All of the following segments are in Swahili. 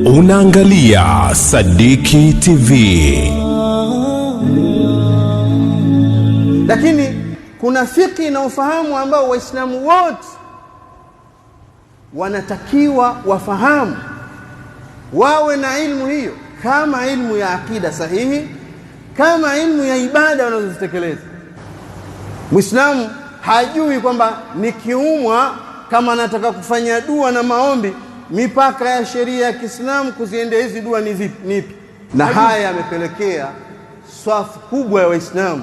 Unaangalia Sadiki TV. Lakini kuna fiqh na ufahamu ambao Waislamu wote wanatakiwa wafahamu, wawe na ilmu hiyo, kama ilmu ya akida sahihi, kama ilmu ya ibada wanazozitekeleza. Muislamu hajui kwamba nikiumwa, kama nataka kufanya dua na maombi, mipaka ya sheria ya Kiislamu kuziendea hizi dua ni zipi, nipi. Na haya yamepelekea swafu kubwa ya Waislamu,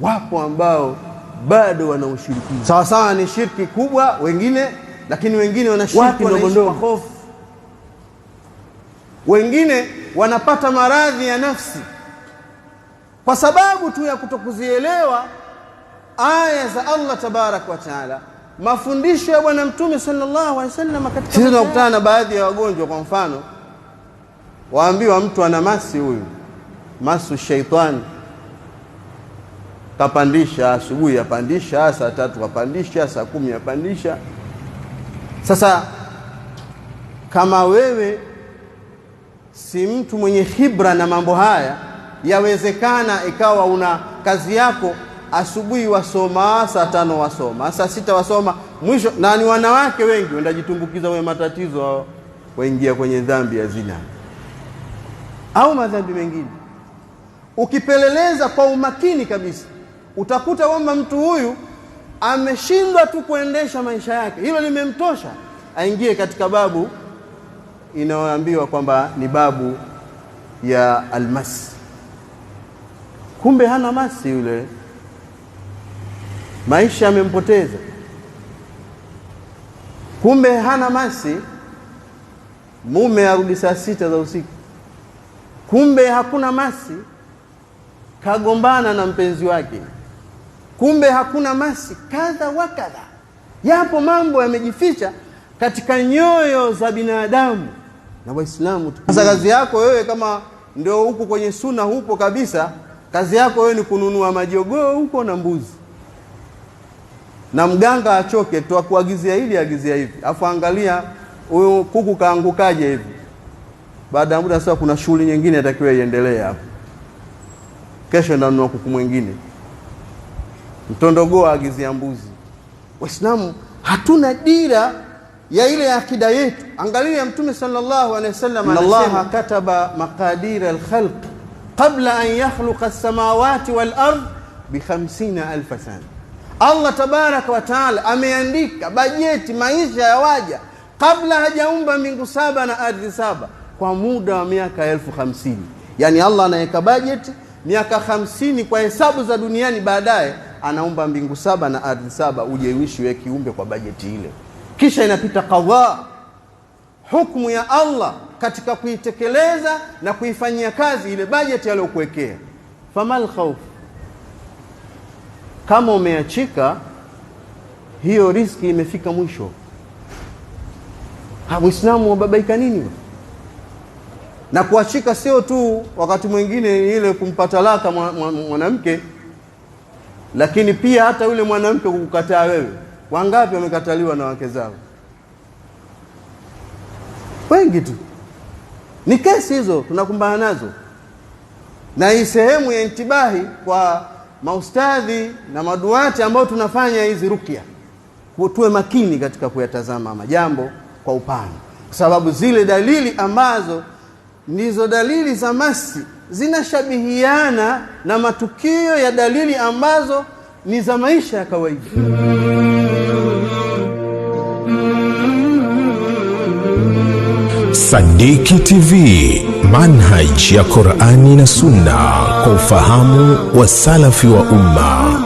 wapo ambao bado wana ushirikina. Sawa sawa ni shirki kubwa wengine, lakini wengine wanashiriki kwa hofu. Wengine wanapata maradhi ya nafsi kwa sababu tu ya kutokuzielewa aya za Allah tabarak wa taala, mafundisho ya Bwana Mtume sallallahu alaihi wasallam. Katika sisi tunakutana na baadhi ya wagonjwa, kwa mfano waambiwa mtu ana masi, huyu masu shaitani, kapandisha asubuhi, apandisha saa 3, kapandisha saa 10, apandisha. Sasa kama wewe si mtu mwenye khibra na mambo haya, yawezekana ikawa una kazi yako asubuhi wasoma, saa 5 wasoma, saa 6 wasoma, mwisho na ni wanawake wengi wendajitumbukiza wewe matatizo, waingia kwenye dhambi ya zina au madhambi mengine. Ukipeleleza kwa umakini kabisa, utakuta kwamba mtu huyu ameshindwa tu kuendesha maisha yake, hilo limemtosha aingie katika babu inayoambiwa kwamba ni babu ya almasi. Kumbe hana masi yule, maisha yamempoteza. Kumbe hana masi, mume arudi saa 6 za usiku. Kumbe hakuna masi, kagombana na mpenzi wake. Kumbe hakuna masi, kadha wa kadha. Yapo mambo yamejificha katika nyoyo za binadamu na Waislamu. Sasa kazi yako wewe, kama ndio huko kwenye sunna hupo kabisa, kazi yako wewe ni kununua majogoo huko na mbuzi, na mganga achoke tu akuagizia hili agizia hivi, afu angalia huyo kuku kaangukaje hivi. Baada ya muda sasa kuna shughuli nyingine atakiwa iendelee hapo, kesho ndanunua kuku mwingine, mtondogoo agizia mbuzi. Waislamu hatuna dira ya ile akida yetu. Angalia Mtume sallallahu alaihi wasallam anasema, Allah kataba maqadir al-khalq qabla an yakhluqa as-samawati wal-ard bi 50,000 sana. Allah tabaraka wa taala ameandika bajeti maisha ya waja kabla hajaumba mbingu 7 na ardhi 7 kwa muda wa miaka 50,000. Yani Allah anaweka bajeti miaka 50 kwa hesabu za duniani, baadaye anaumba mbingu 7 na ardhi 7 uje uishi wewe kiumbe kwa bajeti ile. Kisha inapita qadha, hukumu ya Allah katika kuitekeleza na kuifanyia kazi ile bajeti aliyokuwekea. Famal khawf, kama umeachika hiyo riziki imefika mwisho, Muislamu wababaika nini? Na kuachika sio tu wakati mwingine ile kumpa talaka mwanamke, lakini pia hata yule mwanamke kukukataa wewe. Wangapi wamekataliwa na wake zao? Wengi tu. Ni kesi hizo tunakumbana nazo, na hii sehemu ya intibahi kwa maustadhi na maduati ambao tunafanya hizi ruqya, tuwe makini katika kuyatazama majambo kwa upana, kwa sababu zile dalili ambazo ndizo dalili za masi zinashabihiana na matukio ya dalili ambazo ni za maisha ya kawaida. Sadiki TV, manhaj ya Qur'ani na Sunna kwa ufahamu wa salafi wa umma.